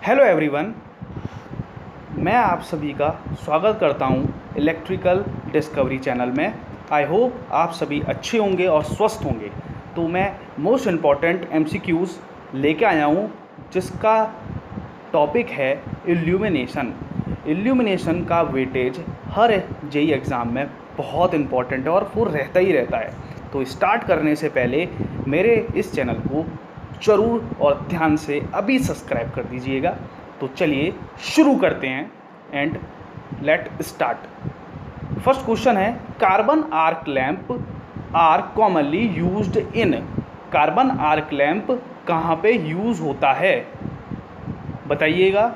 Hello everyone, मैं आप सभी का स्वागत करता हूं इलेक्ट्रिकल डिस्कवरी चैनल में। आई होप आप सभी अच्छे होंगे और स्वस्थ होंगे। तो मैं मोस्ट इम्पॉर्टेंट एमसीक्यूज़ लेके आया हूं जिसका टॉपिक है इल्यूमिनेशन। इल्यूमिनेशन का वेटेज हर जेई एग्ज़ाम में बहुत इम्पॉर्टेंट है और वो रहता ही रहता है। तो स्टार्ट करने से पहले मेरे इस चैनल को ज़रूर और ध्यान से अभी सब्सक्राइब कर दीजिएगा। तो चलिए शुरू करते हैं and let start. First question है, carbon arc lamp are commonly used in. Carbon arc lamp कहाँ पे यूज़ होता है, बताइएगा।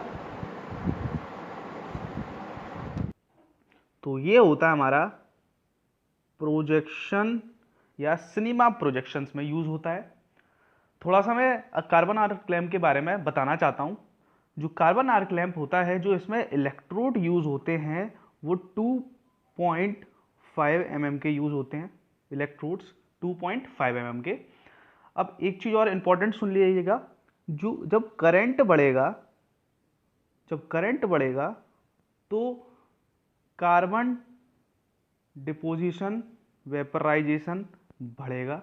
तो ये होता है हमारा प्रोजेक्शन या सिनेमा प्रोजेक्शंस में यूज़ होता है। थोड़ा सा मैं कार्बन आर्क लैंप के बारे में बताना चाहता हूँ। जो कार्बन आर्क लैंप होता है, जो इसमें इलेक्ट्रोड यूज़ होते हैं वो 2.5 mm के यूज़ होते हैं। इलेक्ट्रोड्स 2.5 mm के। अब एक चीज़ और इम्पोर्टेंट सुन लीजिएगा, जो जब करंट बढ़ेगा तो कार्बन डिपोजिशन वेपराइजेशन बढ़ेगा।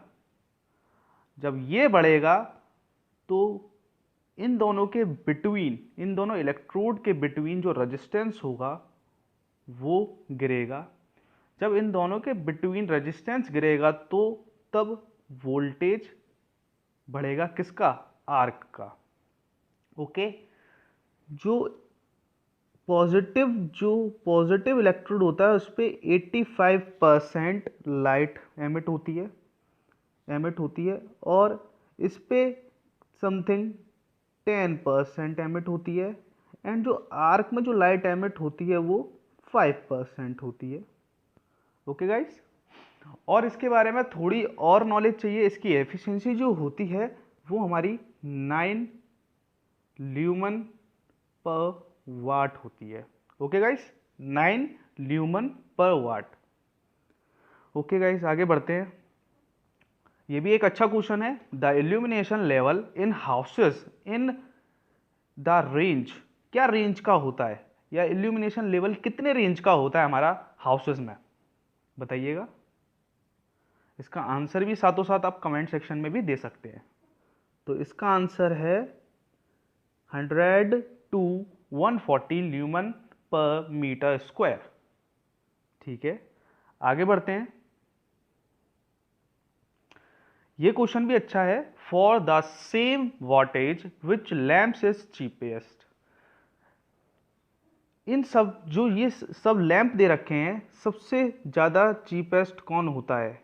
जब ये बढ़ेगा तो इन दोनों इलेक्ट्रोड के बिटवीन जो रेजिस्टेंस होगा वो गिरेगा। जब इन दोनों के बिटवीन रेजिस्टेंस गिरेगा तो तब वोल्टेज बढ़ेगा, किसका? आर्क का। ओके। जो पॉजिटिव इलेक्ट्रोड होता है उस पर 85% लाइट एमिट होती है और इस पे समथिंग 10% एमिट होती है। एंड जो आर्क में जो लाइट एमिट होती है वो 5% होती है। Okay guys. और इसके बारे में थोड़ी और नॉलेज चाहिए। इसकी एफिशिएंसी जो होती है वो हमारी 9 ल्यूमन पर वाट होती है। ओके गाइस, 9 ल्यूमन पर वाट। ओके गाइस, आगे बढ़ते हैं। ये भी एक अच्छा क्वेश्चन है। The illumination level in houses in the range, क्या रेंज का होता है, या इल्यूमिनेशन लेवल कितने रेंज का होता है हमारा हाउसेस में, बताइएगा। इसका आंसर भी साथों साथ आप कमेंट सेक्शन में भी दे सकते हैं। तो इसका आंसर है 100 to 140 lumen per metre square. ठीक है, आगे बढ़ते हैं। ये क्वेश्चन भी अच्छा है। For the same wattage which lamps is cheapest. इन सब जो ये सब लैंप दे रखे हैं, सबसे ज़्यादा चीपेस्ट कौन होता है?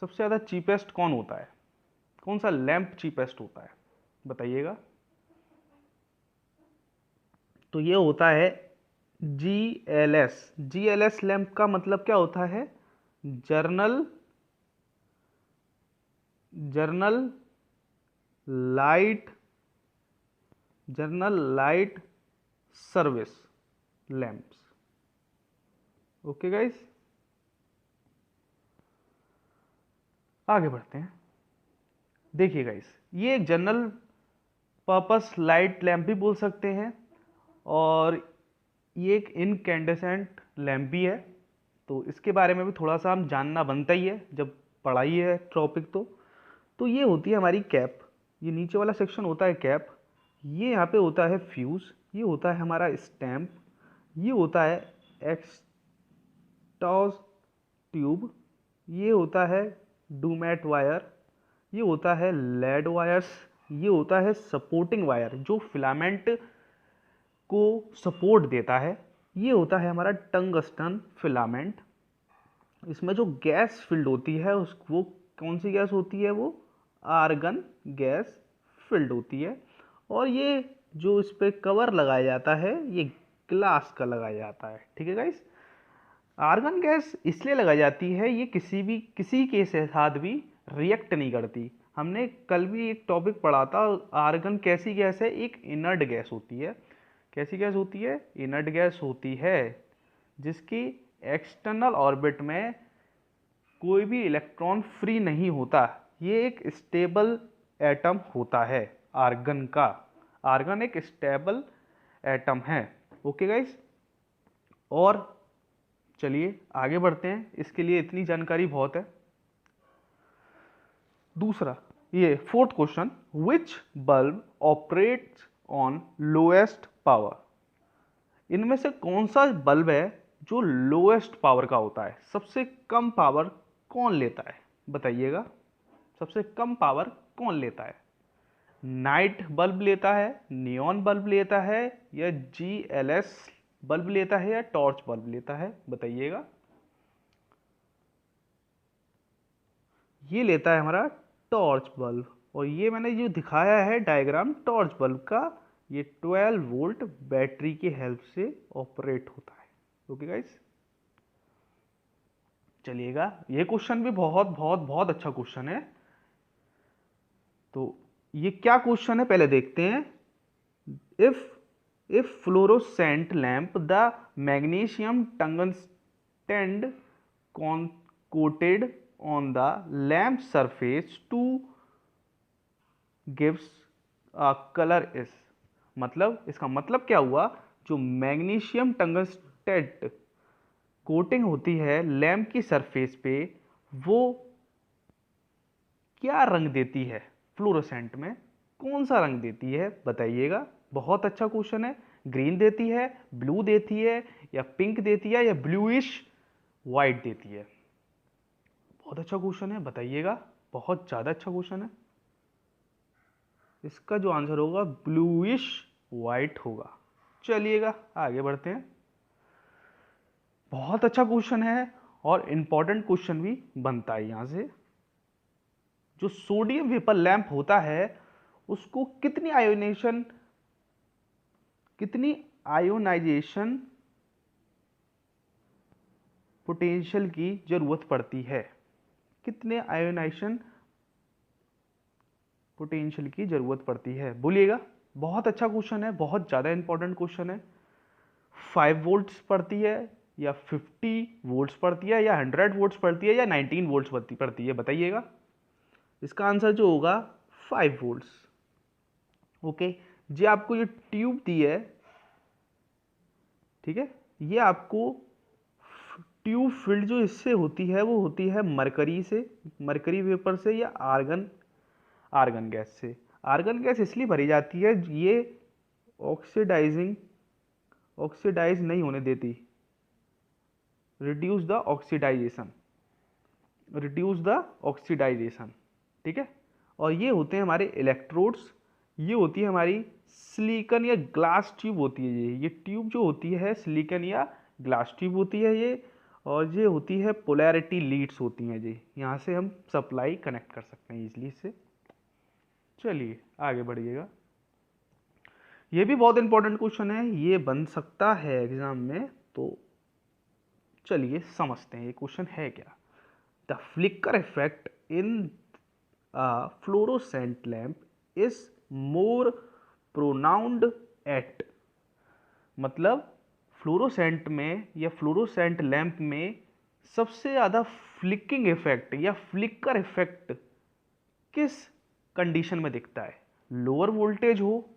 सबसे ज़्यादा चीपेस्ट कौन होता है? कौन सा लैंप चीपेस्ट होता है, बताइएगा। तो ये होता है GLS लैंप का मतलब क्या होता है? Journal light service lamps. Okay guys, आगे बढ़ते हैं। देखिए गाइस, ये एक जनरल पर्पस लाइट लैंप भी बोल सकते हैं और ये एक इनकैंडेसेंट लैंप भी है। तो इसके बारे में भी थोड़ा सा हम जानना बनता ही है जब पढ़ाई है टॉपिक। तो ये होती है हमारी कैप। ये नीचे वाला सेक्शन होता है कैप। ये यहाँ पे होता है फ्यूज़। ये होता है हमारा स्टैम्प। ये होता है एक्सटॉस ट्यूब। ये होता है डूमेट वायर। ये होता है लेड वायर्स। ये होता है सपोर्टिंग वायर जो फिलामेंट को सपोर्ट देता है। ये होता है हमारा टंगस्टन फिलामेंट। इसमें जो गैस फिल्ड होती है वो कौन सी गैस होती है? वो आर्गन गैस फिल्ड होती है। और ये जो इस पर कवर लगाया जाता है ये ग्लास का लगाया जाता है। ठीक है गाइस। आर्गन गैस इसलिए लगाई जाती है, ये किसी के साथ भी रिएक्ट नहीं करती। हमने कल भी एक टॉपिक पढ़ा था, आर्गन कैसी गैस है? एक इनर्ट गैस होती है। कैसी गैस होती है? इनर्ट गैस होती है जिसकी एक्सटर्नल ऑर्बिट में कोई भी इलेक्ट्रॉन फ्री नहीं होता। ये एक स्टेबल एटम होता है आर्गन का। आर्गन एक स्टेबल एटम है। ओके गाइस, और चलिए आगे बढ़ते हैं, इसके लिए इतनी जानकारी बहुत है। दूसरा, ये fourth question, which bulb operates on lowest power. इनमें से कौन सा बल्ब है जो लोएस्ट पावर का होता है, सबसे कम पावर कौन लेता है, बताइएगा। सबसे कम पावर कौन लेता है? नाइट बल्ब लेता है, नियॉन बल्ब लेता है, या GLS बल्ब लेता है, या टॉर्च बल्ब लेता है, बताइएगा। ये लेता है हमारा टॉर्च बल्ब, और ये मैंने जो दिखाया है डायग्राम टॉर्च बल्ब का, ये 12 वोल्ट बैटरी के हेल्प से ऑपरेट होता है। ओके गाइस, चलिएगा, ये क्वेश्चन भी बहुत बहुत बहुत अच्छा क्वेश्चन है। तो ये क्या क्वेश्चन है पहले देखते हैं। If fluorescent lamp the magnesium tungsten coated on the lamp surface to gives a color is, मतलब इसका मतलब क्या हुआ, जो मैग्नीशियम टंगस्टेट कोटिंग होती है लैंप की सरफेस पे, वो क्या रंग देती है, फ्लोरोसेंट में कौन सा रंग देती है, बताइएगा। बहुत अच्छा क्वेश्चन है। ग्रीन देती है, ब्लू देती है, या पिंक देती है, या ब्लूइश वाइट देती है? बहुत अच्छा क्वेश्चन है, बताइएगा। बहुत ज़्यादा अच्छा क्वेश्चन है। इसका जो आंसर होगा ब्लूइश वाइट होगा। चलिएगा आगे बढ़ते हैं। बहुत अच्छा क्वेश्चन है और इंपॉर्टेंट क्वेश्चन भी बनता है यहाँ से। जो सोडियम वेपर लैंप होता है उसको कितनी आयोनाइजेशन पोटेंशियल की जरूरत पड़ती है? कितने आयोनाइजेशन पोटेंशियल की जरूरत पड़ती है, बोलिएगा। बहुत अच्छा क्वेश्चन है, बहुत ज़्यादा इंपॉर्टेंट क्वेश्चन है। 5 वोल्ट्स पड़ती है, या 50 वोल्ट्स पड़ती है, या 100 वोल्ट्स पड़ती है, या 19 वोल्ट्स पड़ती है, बताइएगा। इसका आंसर जो होगा 5 वोल्ट्स। ओके, जी आपको ये ट्यूब दी है, ठीक है, ये आपको ट्यूब फिल्ड जो इससे होती है वो होती है मरकरी से, मरकरी वेपर से, या आर्गन गैस से। आर्गन गैस इसलिए भरी जाती है, ये ऑक्सीडाइज नहीं होने देती, रिड्यूस द ऑक्सीडाइजेशन, ठीक है। और ये होते हैं हमारे इलेक्ट्रोड्स, ये होती है हमारी सिलिकॉन या ग्लास ट्यूब होती है। ये ट्यूब जो होती है सिलिकॉन या ग्लास ट्यूब होती है ये, और ये होती है पोलैरिटी लीड्स होती हैं जी, यहाँ से हम सप्लाई कनेक्ट कर सकते हैं इजीली से। चलिए आगे बढ़िएगा। ये भी बहुत इंपॉर्टेंट क्वेश्चन है, ये बन सकता है एग्जाम में, तो चलिए समझते हैं ये क्वेश्चन है क्या। The flicker effect in a fluorescent lamp is more pronounced at, मतलब फ्लोरोसेंट में या फ्लोरोसेंट लैंप में सबसे ज़्यादा फ्लिकिंग इफेक्ट या फ्लिकर इफेक्ट किस कंडीशन में दिखता है? लोअर वोल्टेज हो,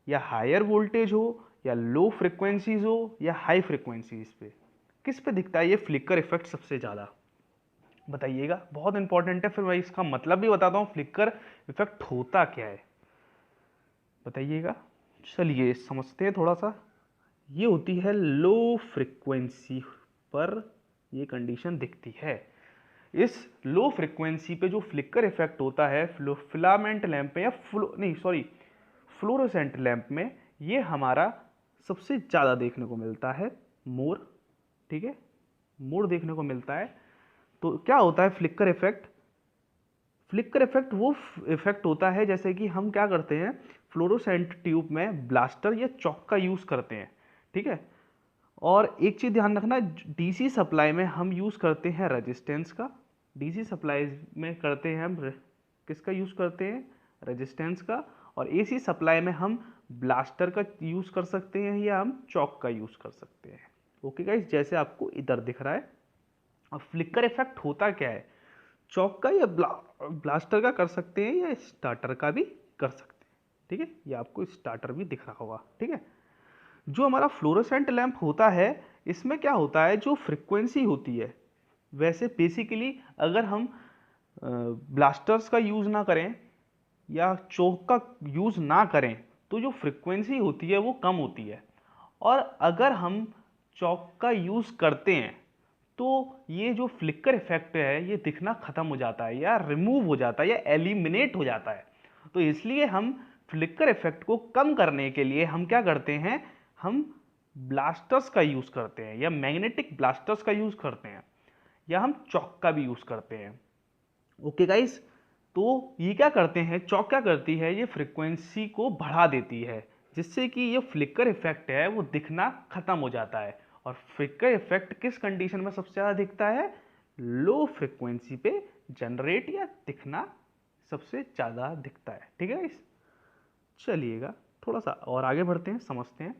या हायर वोल्टेज हो, या लो फ्रिक्वेंसीज हो, या हाई फ्रिक्वेंसीज पे, किस पे दिखता है ये फ्लिकर इफेक्ट सबसे ज़्यादा, बताइएगा। बहुत इंपॉर्टेंट है, फिर मैं इसका मतलब भी बताता हूँ फ्लिकर इफेक्ट होता क्या है, बताइएगा। चलिए समझते हैं थोड़ा सा। ये होती है लो फ्रिक्वेंसी पर ये कंडीशन दिखती है। इस लो फ्रिक्वेंसी पे जो फ्लिकर इफेक्ट होता है फिलामेंट लैंप में, या फ्लोरोसेंट लैंप में, ये हमारा सबसे ज़्यादा देखने को मिलता है, मोर, ठीक है, मोर देखने को मिलता है। तो क्या होता है फ्लिकर इफेक्ट? फ्लिकर इफेक्ट वो इफेक्ट होता है जैसे कि हम क्या करते हैं, फ्लोरोसेंट ट्यूब में ब्लास्टर या चॉक का यूज़ करते हैं, ठीक है। और एक चीज़ ध्यान रखना, डीसी सप्लाई में हम यूज़ करते हैं रेजिस्टेंस का, डीसी सप्लाई में करते हैं हम किसका यूज़ करते हैं, रेजिस्टेंस का। और एसी सप्लाई में हम ब्लास्टर का यूज़ कर सकते हैं, या हम चॉक का यूज़ कर सकते हैं। ओके गाइस, जैसे आपको इधर दिख रहा है। अब फ्लिकर इफेक्ट होता क्या है, चॉक का या ब्लास्टर का कर सकते हैं, या स्टार्टर का भी कर सकते हैं, ठीक है, ये आपको स्टार्टर भी दिख रहा होगा। ठीक है, जो हमारा फ्लोरोसेंट लैंप होता है इसमें क्या होता है, जो फ्रिक्वेंसी होती है, वैसे बेसिकली अगर हम ब्लास्टर्स का यूज़ ना करें या चौक का यूज़ ना करें तो जो फ्रिक्वेंसी होती है वो कम होती है, और अगर हम चौक का यूज़ करते हैं तो ये जो फ्लिकर इफेक्ट है ये दिखना ख़त्म हो जाता है या रिमूव हो जाता है या एलिमिनेट हो जाता है। तो इसलिए हम फ्लिकर इफेक्ट को कम करने के लिए हम क्या करते हैं, हम ब्लास्टर्स का यूज़ करते हैं या मैग्नेटिक ब्लास्टर्स का यूज़ करते हैं, या हम चौक का भी यूज़ करते हैं। ओके गाइस, तो ये क्या करते हैं, चौक क्या करती है, ये फ्रिक्वेंसी को बढ़ा देती है जिससे कि ये फ्लिकर इफेक्ट है वो दिखना खत्म हो जाता है। और फ्लिकर इफेक्ट किस कंडीशन में सबसे ज़्यादा दिखता है, लो फ्रिक्वेंसी पे जनरेट या दिखना सबसे ज़्यादा दिखता है। ठीक है गाइस, चलिएगा थोड़ा सा और आगे बढ़ते हैं, समझते हैं।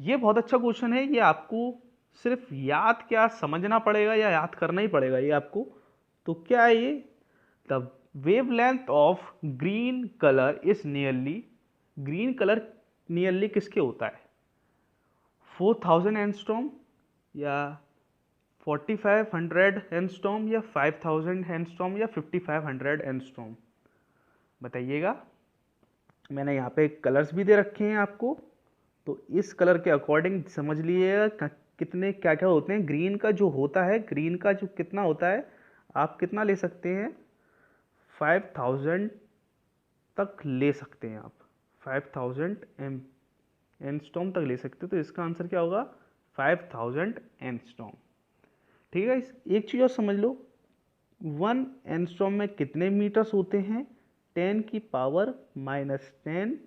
ये बहुत अच्छा क्वेश्चन है, ये आपको सिर्फ याद क्या समझना पड़ेगा या याद करना ही पड़ेगा ये आपको। तो क्या है ये, the wavelength of green colour is nearly, green colour nearly किसके होता है, 4000 एंगस्ट्रॉम या 4500 एंगस्ट्रॉम या 5000 एंगस्ट्रॉम या 5500 एंगस्ट्रॉम, बताइएगा। मैंने यहाँ पे कलर्स भी दे रखे हैं आपको, तो इस कलर के अकॉर्डिंग समझ लीजिएगा कितने क्या क्या होते हैं। ग्रीन का जो होता है, ग्रीन का जो कितना होता है, आप कितना ले सकते हैं, 5000 तक ले सकते हैं आप, 5000 एंगस्ट्रॉम तक ले सकते हो। तो इसका आंसर क्या होगा, 5000 एंगस्ट्रॉम। ठीक है, इस एक चीज़ और समझ लो, 1 एंगस्ट्रॉम में कितने मीटर्स होते हैं, 10 की पावर -10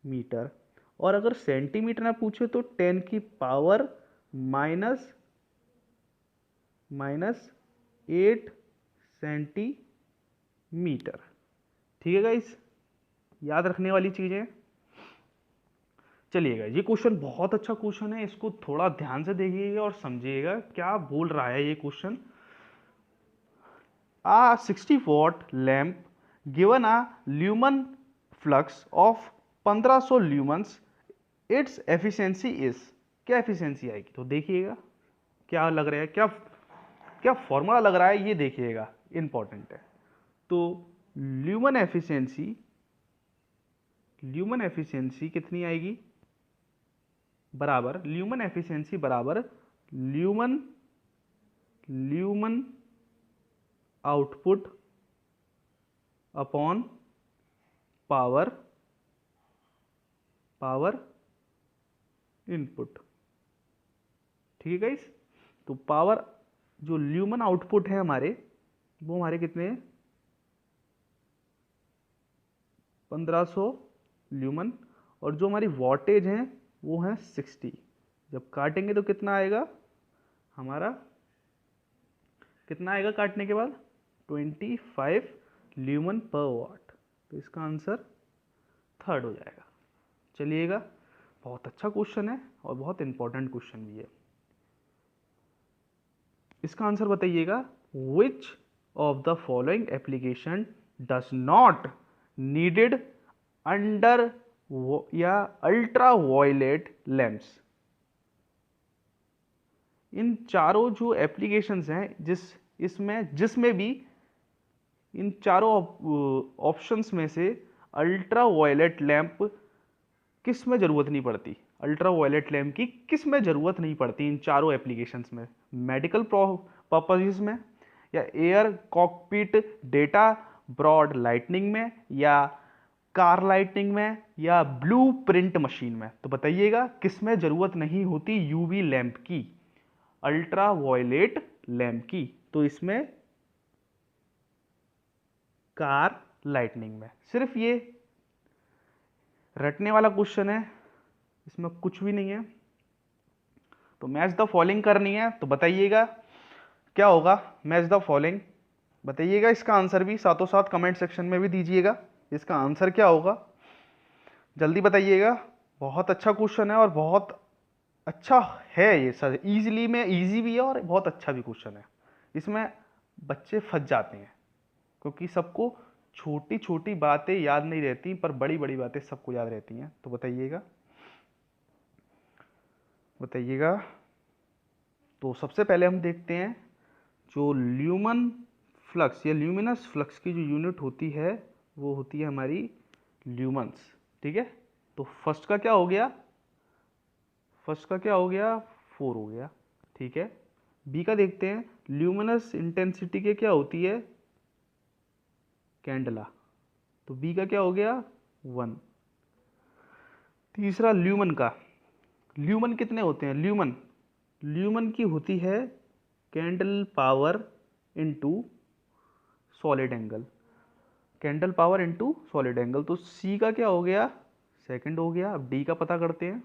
मीटर। और अगर सेंटीमीटर में पूछे तो 10 की पावर -8 सेंटीमीटर। ठीक है गाइस, याद रखने वाली चीज़ें। चलिएगा, ये क्वेश्चन बहुत अच्छा क्वेश्चन है, इसको थोड़ा ध्यान से देखिएगा और समझिएगा क्या बोल रहा है ये question. A 60-watt lamp given a lumen flux of 1500 lumens, its efficiency is, क्या एफिशिएंसी आएगी, तो देखिएगा क्या लग रहा है, क्या क्या फॉर्मूला लग रहा है ये देखिएगा, इंपॉर्टेंट है। तो ल्यूमन एफिशिएंसी कितनी आएगी, बराबर ल्यूमन एफिशिएंसी बराबर lumen output upon power input. ठीक है गाइस, तो पावर जो ल्यूमन आउटपुट है हमारे, वो हमारे कितने हैं, 1500 ल्यूमन, और जो हमारी वॉटेज है वो है 60। जब काटेंगे तो कितना आएगा हमारा, कितना आएगा काटने के बाद, 25 ल्यूमन पर वाट। तो इसका आंसर थर्ड हो जाएगा। चलिएगा, बहुत अच्छा क्वेश्चन है और बहुत इंपॉर्टेंट क्वेश्चन भी है। इसका आंसर बताइएगा, which of the following application does not needed under या अल्ट्रा वायलेट लैंप्स। इन चारों जो एप्लीकेशंस हैं जिसमें भी इन चारों ऑप्शंस में से अल्ट्रा वायलेट लैंप किस में ज़रूरत नहीं पड़ती, अल्ट्रा वायलेट लैंप की किस में ज़रूरत नहीं पड़ती इन चारों एप्लीकेशंस में, मेडिकल पर्पजेस में, या air cockpit data broad lightning में, या कार लाइटनिंग में, या ब्लू प्रिंट मशीन में। तो बताइएगा किस में ज़रूरत नहीं होती यूवी लैंप की, अल्ट्रा वायलेट लैंप की। तो इसमें कार लाइटनिंग में। सिर्फ ये रटने वाला क्वेश्चन है, इसमें कुछ भी नहीं है। तो मैच द फॉलोइंग करनी है, तो बताइएगा क्या होगा, मैच द फॉलोइंग बताइएगा। इसका आंसर भी साथों साथ कमेंट सेक्शन में भी दीजिएगा, इसका आंसर क्या होगा जल्दी बताइएगा। बहुत अच्छा क्वेश्चन है और बहुत अच्छा है ये सर, इजी भी है और बहुत अच्छा भी क्वेश्चन है। इसमें बच्चे फंस जाते हैं क्योंकि सबको छोटी छोटी बातें याद नहीं रहती पर बड़ी बड़ी बातें सबको याद रहती हैं। तो बताइएगा बताइएगा। तो सबसे पहले हम देखते हैं जो ल्यूमन फ्लक्स या ल्यूमिनस फ्लक्स की जो यूनिट होती है वो होती है हमारी ल्यूमन्स। ठीक है, तो फर्स्ट का क्या हो गया, फर्स्ट का क्या हो गया, 4 हो गया। ठीक है, बी का देखते हैं, ल्यूमिनस इंटेंसिटी के क्या होती है, कैंडला, तो बी का क्या हो गया 1। तीसरा ल्यूमन का, ल्यूमन कितने होते हैं, ल्यूमन ल्यूमन की होती है candle power into solid angle, candle power into solid angle. तो सी का क्या हो गया, सेकंड हो गया। अब डी का पता करते हैं,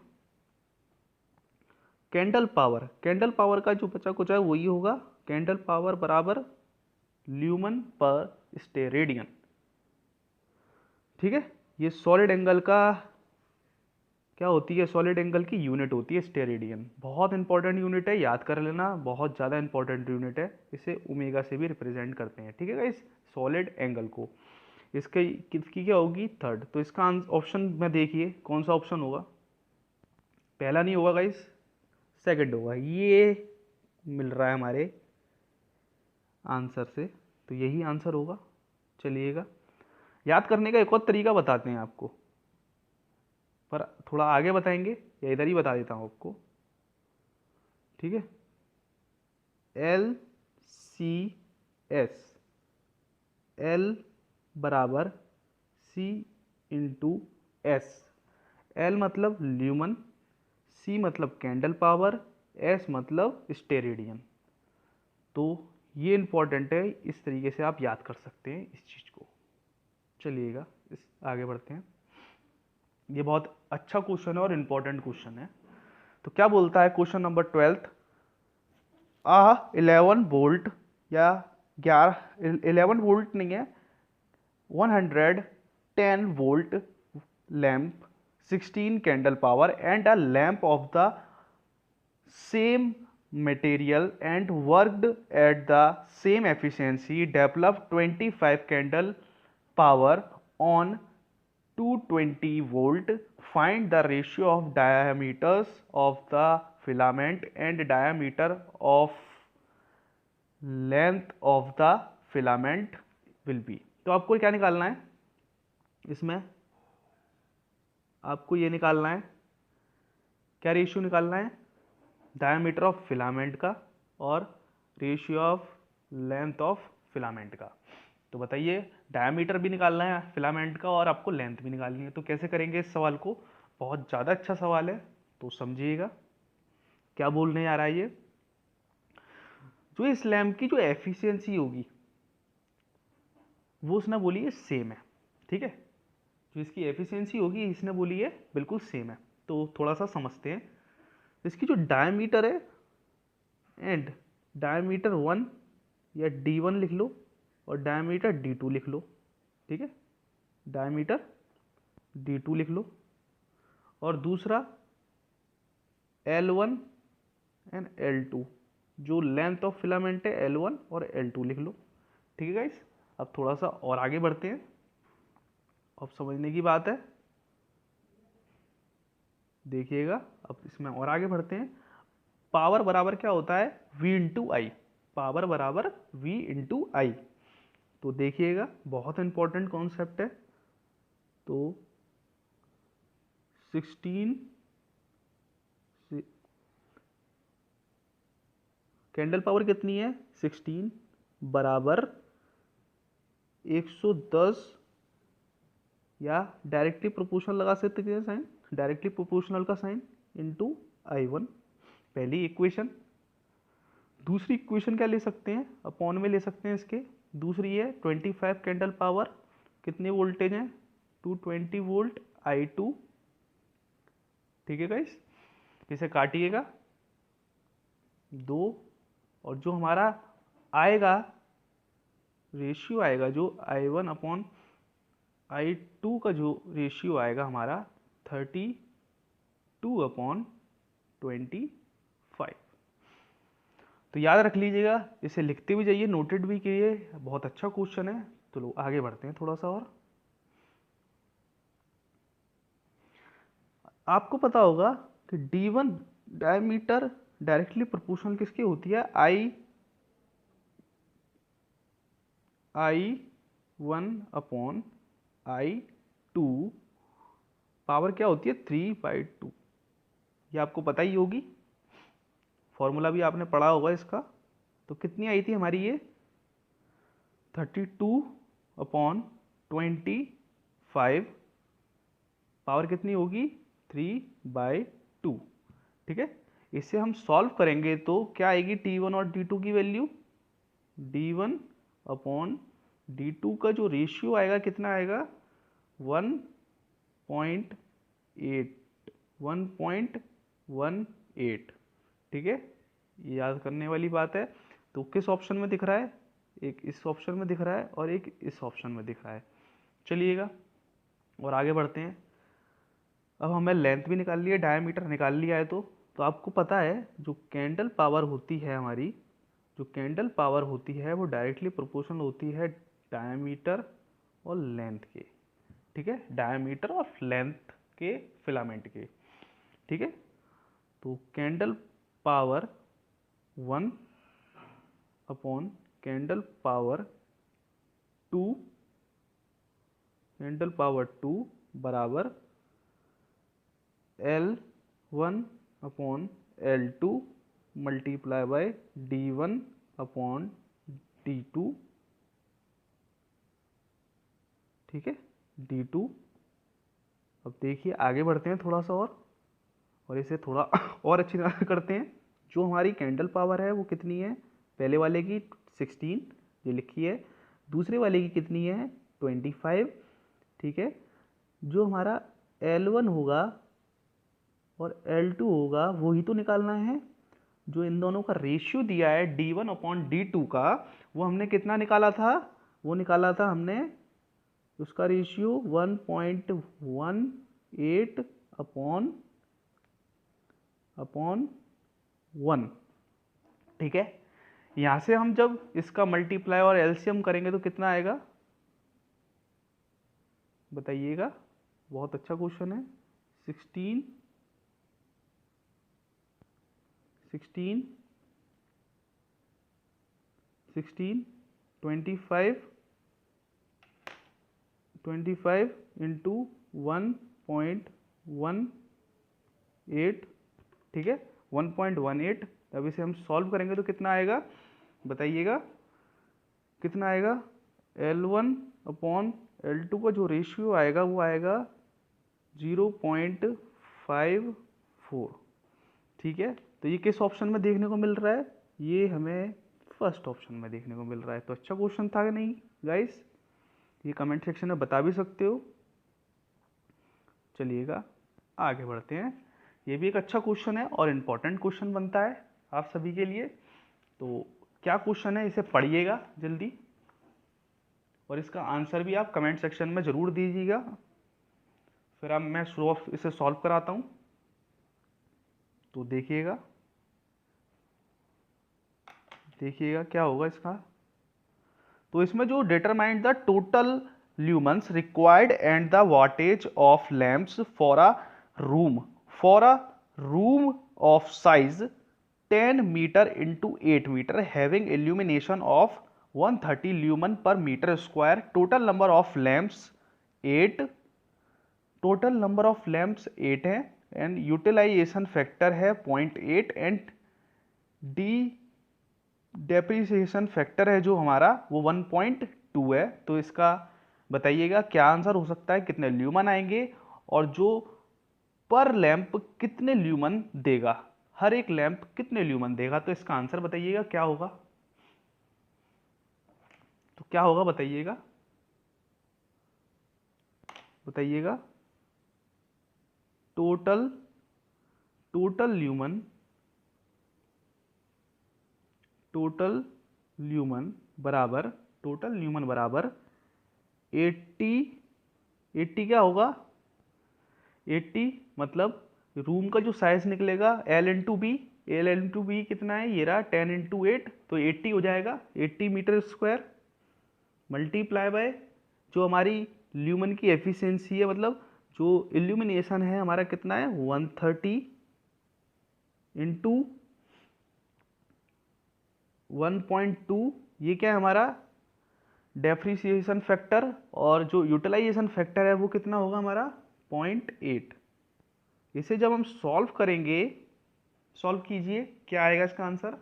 कैंडल पावर का जो बचा कुछ है वही होगा, कैंडल पावर बराबर ल्यूमन पर स्टेरेडियन। ठीक है, ये सॉलिड एंगल का क्या होती है, सॉलिड एंगल की यूनिट होती है स्टेरेडियन। बहुत इंपॉर्टेंट यूनिट है, याद कर लेना, बहुत ज़्यादा इंपॉर्टेंट यूनिट है। इसे ओमेगा से भी रिप्रेजेंट करते हैं। ठीक है गाइस, सॉलिड एंगल को, इसके किसकी क्या होगी, थर्ड। तो इसका ऑप्शन में देखिए कौन सा ऑप्शन होगा, पहला नहीं होगा गाइस, सेकंड होगा। ये मिल रहा है हमारे आंसर से, तो यही आंसर होगा। चलिएगा, याद करने का एक और तरीका बताते हैं आपको, पर थोड़ा आगे बताएंगे या इधर ही बता देता हूँ आपको। ठीक है, एल सी एस, एल बराबर सी इंटू एस। एल मतलब ल्यूमन, सी मतलब कैंडल पावर, एस मतलब स्टेरेडियन। तो ये इंपॉर्टेंट है, इस तरीके से आप याद कर सकते हैं इस चीज़ को। चलिएगा, इस आगे बढ़ते हैं। ये बहुत अच्छा क्वेश्चन है और इम्पोर्टेंट क्वेश्चन है। तो क्या बोलता है क्वेश्चन नंबर 12, 11 वोल्ट या 11 वोल्ट नहीं है, 110 volt lamp, 16 candle power and a lamp of the same material and worked at the same efficiency develop 25 candle power on 220 volt. Find the ratio of diameters of the filament and diameter of length of the filament will be। तो आपको क्या निकालना है, इसमें आपको ये निकालना है, क्या रेशियो निकालना है, डायमीटर ऑफ फिलामेंट का और ratio of length of filament का। तो बताइए, डायमीटर भी निकालना है फिलामेंट का और आपको लेंथ भी निकालनी है। तो कैसे करेंगे इस सवाल को, बहुत ज़्यादा अच्छा सवाल है, तो समझिएगा क्या बोलने आ रहा है ये। जो इस लैंप की जो एफिशिएंसी होगी वो उसने बोली है सेम है। ठीक है, जो इसकी एफिशिएंसी होगी इसने बोली है बिल्कुल सेम है। तो थोड़ा सा समझते हैं, इसकी जो डायमीटर है एंड डायमीटर 1 या D1 लिख लो और डायमीटर D2 लिख लो। ठीक है, डायमीटर D2 लिख लो और दूसरा L1 एंड L2, जो लेंथ ऑफ फिलामेंट है L1 और L2 लिख लो। ठीक है गाइस, अब थोड़ा सा और आगे बढ़ते हैं, अब समझने की बात है, देखिएगा। अब इसमें और आगे बढ़ते हैं। पावर बराबर क्या होता है, V इंटू आई, पावर बराबर V इंटू आई। तो देखिएगा, बहुत इंपॉर्टेंट कॉन्सेप्ट है। तो 16 कैंडल पावर कितनी है, 16 बराबर 110, या डायरेक्टली प्रोपोर्शनल लगा सकते हैं साइन, डायरेक्टली प्रोपोर्शनल का साइन इंटू I1, पहली इक्वेशन। दूसरी इक्वेशन क्या ले सकते हैं, अपॉन में ले सकते हैं इसके। दूसरी है 25 कैंडल पावर, कितने वोल्टेज हैं, 220 वोल्ट I2। ठीक है गाइस, इसे काटिएगा दो, और जो हमारा आएगा रेशियो आएगा, जो I1 अपॉन I2 का जो रेशियो आएगा हमारा 32 अपॉन 25। तो याद रख लीजिएगा, इसे लिखते भी जाइए, नोटेड भी कीजिए, बहुत अच्छा क्वेश्चन है। चलो आगे बढ़ते हैं थोड़ा सा और। आपको पता होगा कि D1 डायमीटर डायरेक्टली प्रोपोर्शनल किसकी होती है, I1 अपॉन I2, पावर क्या होती है 3/2। ये आपको पता ही होगी, फॉर्मूला भी आपने पढ़ा होगा इसका। तो कितनी आई थी हमारी ये 32/25, पावर कितनी होगी 3/2। ठीक है, इससे हम सॉल्व करेंगे तो क्या आएगी T1 और D2 की वैल्यू, D1 अपॉन D2 का जो रेशियो आएगा कितना आएगा 1.8। ठीक है, ये याद करने वाली बात है। तो किस ऑप्शन में दिख रहा है, एक इस ऑप्शन में दिख रहा है और एक इस ऑप्शन में दिख रहा है। चलिएगा और आगे बढ़ते हैं। अब हमें लेंथ भी निकाल लिया, डायमीटर निकाल लिया है। तो आपको पता है जो कैंडल पावर होती है हमारी, जो कैंडल पावर होती है वो डायरेक्टली प्रोपोर्शनल होती है डायमीटर और लेंथ के। ठीक है, डायमीटर और लेंथ के फिलामेंट के। ठीक है, तो candle power 1 upon candle power 2, candle power 2 बराबर L1 upon L2 multiply by D1 upon D2। ठीक है, D2। अब देखिए आगे बढ़ते हैं थोड़ा सा और इसे थोड़ा और अच्छी तरह करते हैं। जो हमारी कैंडल पावर है वो कितनी है, पहले वाले की 16 ये लिखी है, दूसरे वाले की कितनी है 25। ठीक है, जो हमारा L1 होगा और L2 होगा वही तो निकालना है। जो इन दोनों का रेशियो दिया है D1 अपॉन D2 का, वो हमने कितना निकाला था, वो निकाला था हमने उसका रेशियो 1.18 अपॉन 1। ठीक है, यहां से हम जब इसका मल्टीप्लाई और एलसीएम करेंगे तो कितना आएगा बताइएगा, बहुत अच्छा क्वेश्चन है। 16 25 इंटू 1.18। ठीक है, 1.18। अब इसे हम सॉल्व करेंगे तो कितना आएगा बताइएगा, कितना आएगा L1 अपॉन L2 का जो रेशियो आएगा वो आएगा 0.54। ठीक है, तो ये किस ऑप्शन में देखने को मिल रहा है, ये हमें फर्स्ट ऑप्शन में देखने को मिल रहा है। तो अच्छा क्वेश्चन था कि नहीं गाइस, ये कमेंट सेक्शन में बता भी सकते हो। चलिएगा आगे बढ़ते हैं। ये भी एक अच्छा क्वेश्चन है और इम्पोर्टेंट क्वेश्चन बनता है आप सभी के लिए। तो क्या क्वेश्चन है इसे पढ़िएगा जल्दी, और इसका आंसर भी आप कमेंट सेक्शन में ज़रूर दीजिएगा। फिर अब मैं इसे सॉल्व कराता हूँ, तो देखिएगा क्या होगा इसका। तो इसमें जो determine the total lumens required and the wattage of lamps for a room of size 10 metre into 8 metre having illumination of 130 lumen per metre square. Total number of lamps 8, total number of lamps 8 है and utilisation factor है 0.8 and depreciation factor है जो हमारा वो 1.2 है। तो इसका बताइएगा क्या आंसर हो सकता है, कितने ल्यूमन आएंगे और जो पर लैंप कितने ल्यूमन देगा, हर एक लैंप कितने ल्यूमन देगा। तो इसका आंसर बताइएगा क्या होगा, तो क्या होगा बताइएगा टोटल ल्यूमन बराबर 80 क्या होगा 80 मतलब रूम का जो साइज निकलेगा एल इंटू बी कितना है, ये रहा 10 इंटू 8, तो 80 हो जाएगा 80 मीटर स्क्वायर। मल्टीप्लाई बाय जो हमारी ल्यूमन की एफिशिएंसी है, मतलब जो इल्यूमिनेशन है हमारा कितना है 130 इंटू 1.2, ये क्या है हमारा डेप्रिसिएशन फैक्टर, और जो यूटिलाइजेशन फैक्टर है वो कितना होगा हमारा 0.8। इसे जब हम सॉल्व करेंगे, सॉल्व कीजिए क्या आएगा इसका आंसर।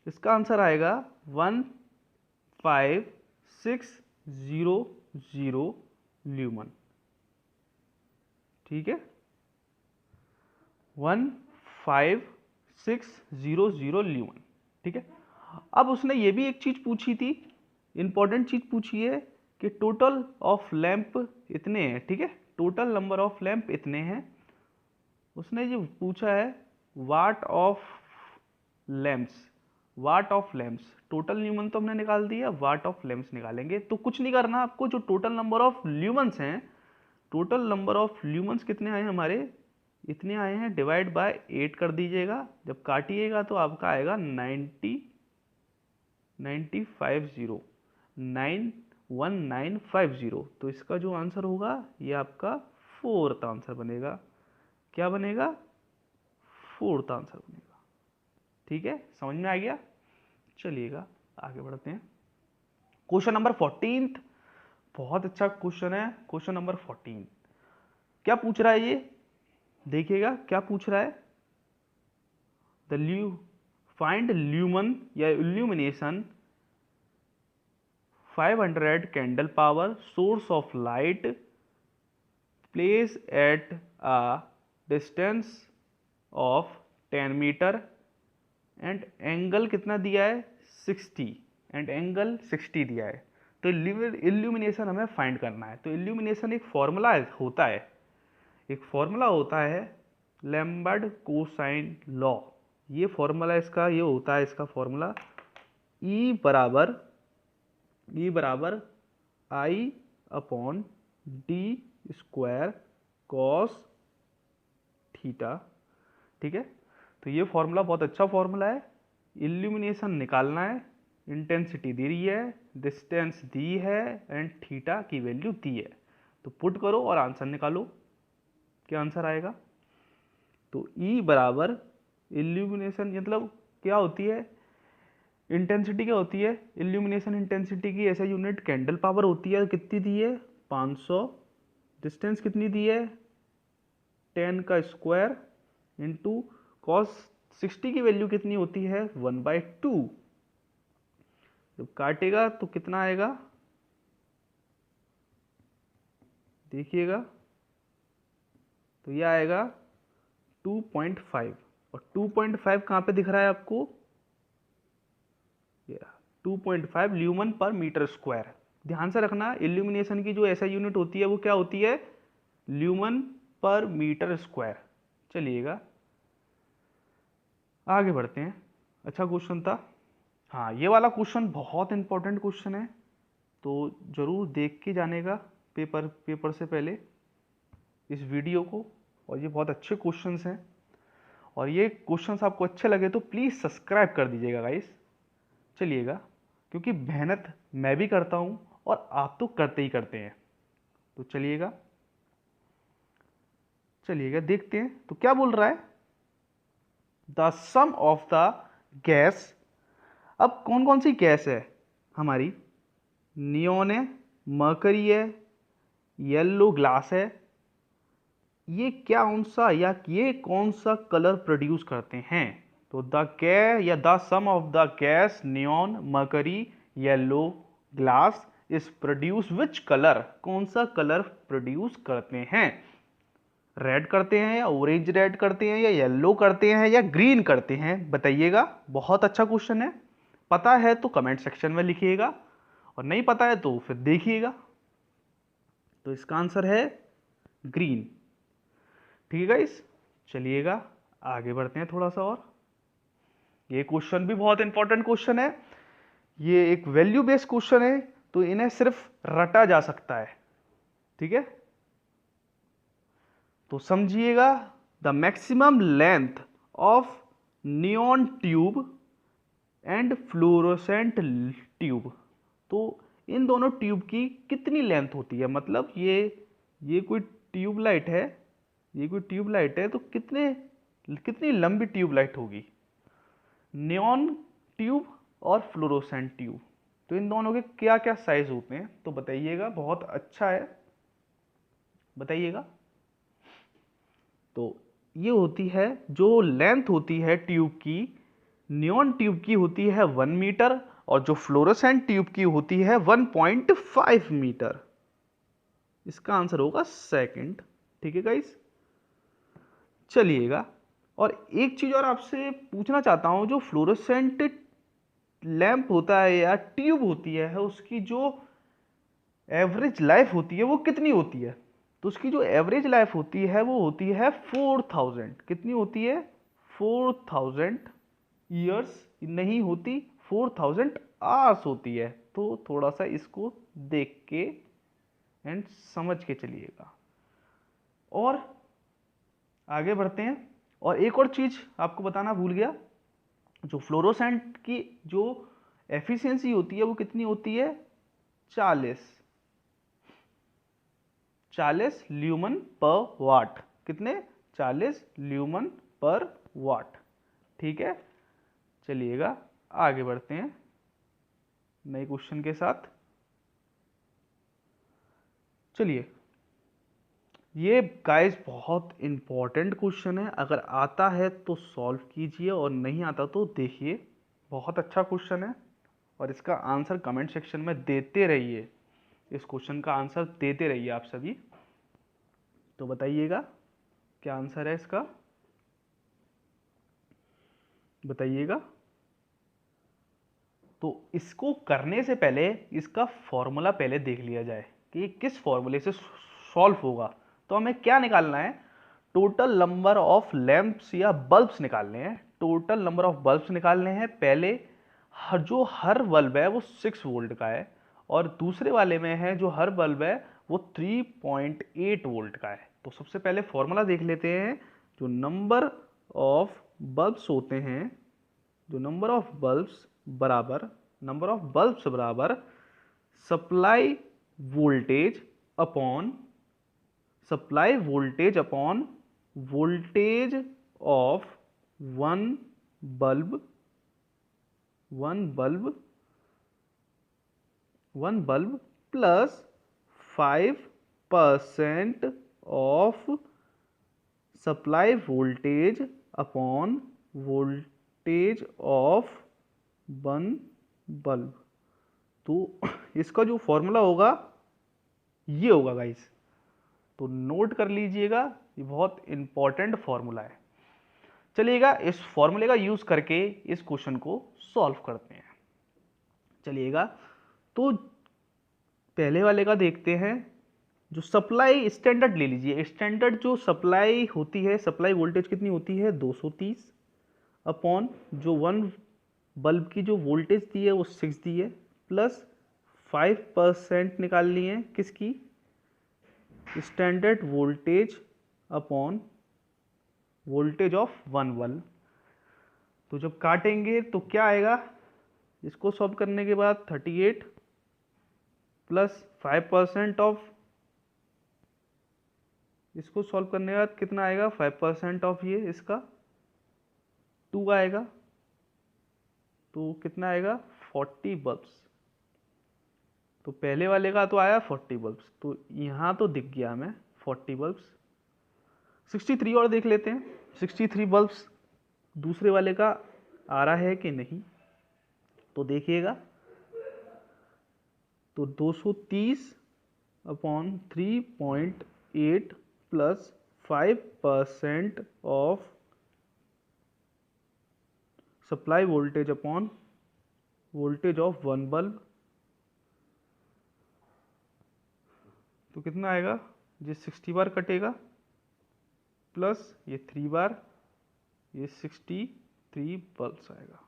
इसका आंसर आएगा 15600 ल्यूमन। ठीक है, 15600 ल्यूमन। ठीक है, अब उसने ये भी एक चीज पूछी थी, इंपॉर्टेंट चीज पूछी है कि टोटल ऑफ लैंप इतने हैं। ठीक है, टोटल नंबर ऑफ लैंप इतने हैं। उसने जो पूछा है watt of lamps, watt of lamps, total lumen तो हमने निकाल दिया, वाट ऑफ लैंप्स निकालेंगे। तो कुछ नहीं करना आपको, जो टोटल नंबर ऑफ ल्यूमन्स हैं, टोटल नंबर ऑफ ल्यूमन्स कितने आए हमारे, इतने आए हैं, डिवाइड बाय 8 कर दीजिएगा। जब काटिएगा तो आपका आएगा 1950। तो इसका जो आंसर होगा ये आपका फोर्थ आंसर बनेगा। क्या बनेगा, फोर्थ आंसर बनेगा। ठीक है, समझ में आ गया। चलिएगा आगे बढ़ते हैं। क्वेश्चन नंबर 14, बहुत अच्छा क्वेश्चन है। क्वेश्चन नंबर 14 क्या पूछ रहा है, ये देखिएगा क्या पूछ रहा है। फाइंड ल्यूमन या illumination 500 candle power source of light place at a distance of 10 metre and angle कितना दिया है 60, एंड एंगल 60 दिया है। तो इल्यूमिनेशन हमें फाइंड करना है। तो इल्यूमिनेशन एक फॉर्मूला होता है, एक फॉर्मूला होता है लैम्बर्ट कोसाइन लॉ। ये फॉर्मूला इसका ये होता है, इसका फॉर्मूला E बराबर I upon D square cos theta. ठीक है, तो ये फॉर्मूला बहुत अच्छा फॉर्मूला है। इल्यूमिनेशन निकालना है, इंटेंसिटी दी रही है, डिस्टेंस दी है, एंड थीटा की वैल्यू दी है। तो पुट करो और आंसर निकालो, क्या आंसर आएगा। तो E बराबर इल्यूमिनेशन मतलब क्या होती है, इंटेंसिटी क्या होती है, इल्यूमिनेशन इंटेंसिटी की ऐसा यूनिट कैंडल पावर होती है। कितनी दी है 500, डिस्टेंस कितनी दी है 10 का स्क्वायर इंटू कॉस 60 की वैल्यू कितनी होती है 1/2। जब काटेगा तो कितना आएगा देखिएगा, तो यह आएगा 2.5, और 2.5 कहाँ पे दिख रहा है आपको, 2.5 ल्यूमन पर मीटर स्क्वायर। ध्यान से रखना, इल्यूमिनेशन की जो ऐसा यूनिट होती है वो क्या होती है, ल्यूमन पर मीटर स्क्वायर। चलिएगा आगे बढ़ते हैं। अच्छा क्वेश्चन था। हाँ, ये वाला क्वेश्चन बहुत इंपॉर्टेंट क्वेश्चन है, तो जरूर देख के जाने का पेपर से पहले इस वीडियो को। और ये बहुत अच्छे क्वेश्चंस हैं, और ये क्वेश्चंस आपको अच्छे लगे तो प्लीज़ सब्सक्राइब कर दीजिएगा गाइस। चलिएगा, क्योंकि मेहनत मैं भी करता हूँ और आप तो करते ही करते हैं। तो चलिएगा देखते हैं तो क्या बोल रहा है, the sum of the gas. अब कौन कौन सी गैस है हमारी, नियोन है, मर्करी है, येलो ग्लास है, ये कौन सा कलर प्रोड्यूस करते हैं। तो the sum of the gas neon mercury yellow glass is produce which colour, कौन सा कलर प्रोड्यूस करते हैं, रेड करते हैं या ऑरेंज रेड करते हैं या येलो करते हैं या ग्रीन करते हैं, बताइएगा। बहुत अच्छा क्वेश्चन है, पता है तो कमेंट सेक्शन में लिखिएगा, और नहीं पता है तो फिर देखिएगा। तो इसका आंसर है ग्रीन। ठीक है गाइस, चलिएगा आगे बढ़ते हैं थोड़ा सा और। ये क्वेश्चन भी बहुत इंपॉर्टेंट क्वेश्चन है, ये एक वैल्यू बेस्ड क्वेश्चन है, तो इन्हें सिर्फ रटा जा सकता है। ठीक है, तो समझिएगा, the maximum length of neon tube and fluorescent tube. तो इन दोनों ट्यूब की कितनी लेंथ होती है, मतलब ये कोई ट्यूबलाइट है, ये कोई ट्यूबलाइट है, तो कितनी लंबी ट्यूबलाइट होगी, नियॉन ट्यूब और फ्लोरोसेंट ट्यूब। तो इन दोनों के क्या क्या साइज होते हैं, तो बताइएगा, बहुत अच्छा है, बताइएगा। तो ये होती है, जो लेंथ होती है ट्यूब की, नियॉन ट्यूब की होती है 1 मीटर, और जो फ्लोरोसेंट ट्यूब की होती है 1.5 मीटर। इसका आंसर होगा सेकंड। ठीक है गाइस, चलिएगा। और एक चीज और आपसे पूछना चाहता हूं, जो फ्लोरोसेंट लैंप होता है या ट्यूब होती है, उसकी जो एवरेज लाइफ होती है वो कितनी होती है, तो उसकी जो एवरेज लाइफ होती है वो होती है 4000। कितनी होती है, 4000 ईयर्स नहीं होती, 4000 आवर्स होती है। तो थोड़ा सा इसको देख के एंड समझ के चलिएगा। और आगे बढ़ते हैं। और एक और चीज आपको बताना भूल गया, जो फ्लोरोसेंट की जो एफिशिएंसी होती है वो कितनी होती है, 40 ल्यूमन पर वाट। कितने, 40 ल्यूमन पर वाट। ठीक है, चलिएगा आगे बढ़ते हैं नए क्वेश्चन के साथ। चलिए, ये गाइस बहुत इंपॉर्टेंट क्वेश्चन है, अगर आता है तो सॉल्व कीजिए और नहीं आता तो देखिए। बहुत अच्छा क्वेश्चन है और इसका आंसर कमेंट सेक्शन में देते रहिए, इस क्वेश्चन का आंसर देते रहिए आप सभी। तो बताइएगा क्या आंसर है इसका, बताइएगा। तो इसको करने से पहले इसका फॉर्मूला पहले देख लिया जाए कि किस फॉर्मूले से सॉल्व होगा। तो हमें क्या निकालना है, टोटल नंबर ऑफ लैंप्स या बल्ब्स निकालने हैं, टोटल नंबर ऑफ बल्ब्स निकालने हैं। पहले जो हर बल्ब है वो 6 वोल्ट का है, और दूसरे वाले में है जो हर बल्ब है वो 3.8 वोल्ट का है। तो सबसे पहले फॉर्मूला देख लेते हैं। जो नंबर ऑफ बल्ब्स होते हैं, जो नंबर ऑफ बल्ब्स बराबर supply voltage upon voltage of one bulb plus 5% of supply voltage upon voltage of one bulb. तो इसका जो फॉर्मूला होगा ये होगा गाइस, तो नोट कर लीजिएगा, ये बहुत इंपॉर्टेंट फॉर्मूला है। चलिएगा इस फॉर्मूले का यूज करके इस क्वेश्चन को सॉल्व करते हैं। चलिएगा, तो पहले वाले का देखते हैं। जो सप्लाई स्टैंडर्ड ले लीजिए, स्टैंडर्ड जो सप्लाई होती है, सप्लाई वोल्टेज कितनी होती है 230 अपॉन जो वन बल्ब की जो वोल्टेज दी है वो 6 दी है, प्लस 5% निकालनी है किसकी, standard voltage upon voltage of one bulb. तो जब काटेंगे तो क्या आएगा, इसको सॉल्व करने के बाद 38 प्लस 5% ऑफ, इसको सॉल्व करने के बाद कितना आएगा, 5% ऑफ ये इसका 2 आएगा, तो कितना आएगा 40 बल्ब्स। तो पहले वाले का तो आया 40 बल्ब्स, तो यहाँ तो दिख गया हमें 40 बल्ब्स। 63 और देख लेते हैं, 63 बल्ब्स दूसरे वाले का आ रहा है कि नहीं, तो देखिएगा। तो 230 upon 3.8 plus 5% of supply voltage upon voltage of one bulb, तो कितना आएगा, ये 60 बार कटेगा प्लस ये 3 बार, ये 63 बल्ब्स आएगा।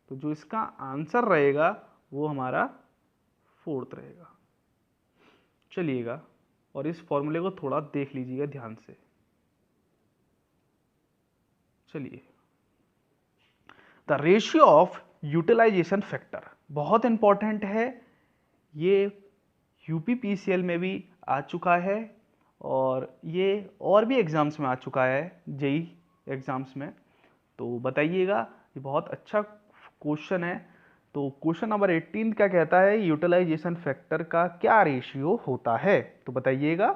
तो जो इसका आंसर रहेगा वो हमारा 4th रहेगा। चलिएगा, और इस फॉर्मूले को थोड़ा देख लीजिएगा ध्यान से। चलिए, the ratio of utilisation factor बहुत इंपॉर्टेंट है, ये यूपीपीसीएल में भी आ चुका है और ये और भी एग्ज़ाम्स में आ चुका है, जेई एग्ज़ाम्स में। तो बताइएगा, ये बहुत अच्छा क्वेश्चन है। तो क्वेश्चन नंबर 18 क्या कहता है, यूटिलाइजेशन फैक्टर का क्या रेशियो होता है? तो बताइएगा,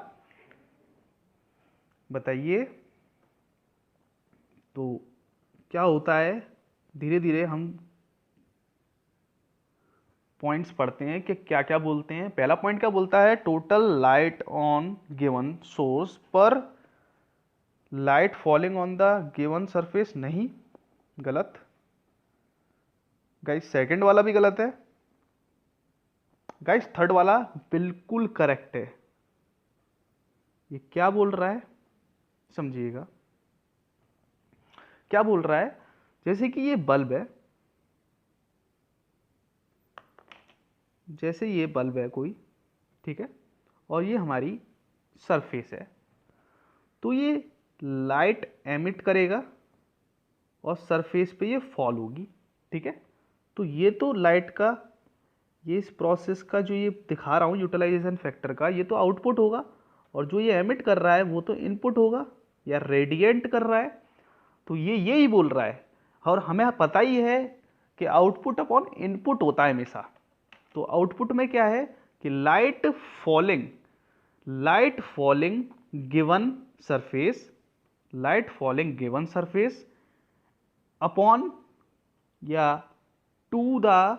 बताइए तो क्या होता है। धीरे धीरे हम पॉइंट्स पढ़ते हैं कि क्या क्या बोलते हैं। पहला पॉइंट क्या बोलता है, total light on given source पर light falling on the given surface. नहीं, गलत गाइस। सेकंड वाला भी गलत है गाइस। थर्ड वाला बिल्कुल करेक्ट है। ये क्या बोल रहा है समझिएगा, क्या बोल रहा है, जैसे कि ये बल्ब है, जैसे ये बल्ब है कोई, ठीक है, और ये हमारी सरफेस है, तो ये लाइट एमिट करेगा और सरफेस पे ये फॉल होगी, ठीक है। तो ये तो लाइट का, ये इस प्रोसेस का जो ये दिखा रहा हूँ यूटिलाइजेशन फैक्टर का, ये तो आउटपुट होगा, और जो ये एमिट कर रहा है वो तो इनपुट होगा या रेडिएंट कर रहा है। तो ये यही बोल रहा है, और हमें पता ही है कि आउटपुट अपॉन इनपुट होता है हमेशा। तो आउटपुट में क्या है कि light falling given surface, light falling given surface upon या to the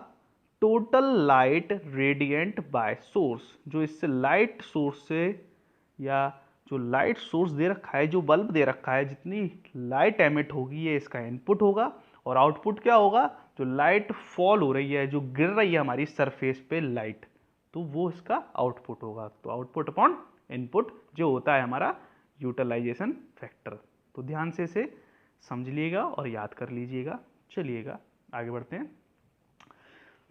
total light radiant by source. जो इससे लाइट सोर्स से, या जो लाइट सोर्स दे रखा है, जो बल्ब दे रखा है, जितनी लाइट एमिट होगी ये इसका इनपुट होगा, और आउटपुट क्या होगा, जो लाइट फॉल हो रही है, जो गिर रही है हमारी सरफेस पे लाइट, तो वो इसका आउटपुट होगा। तो आउटपुट अपॉन इनपुट जो होता है हमारा यूटिलाइजेशन फैक्टर। तो ध्यान से इसे समझ लीजिएगा और याद कर लीजिएगा। चलिएगा आगे बढ़ते हैं।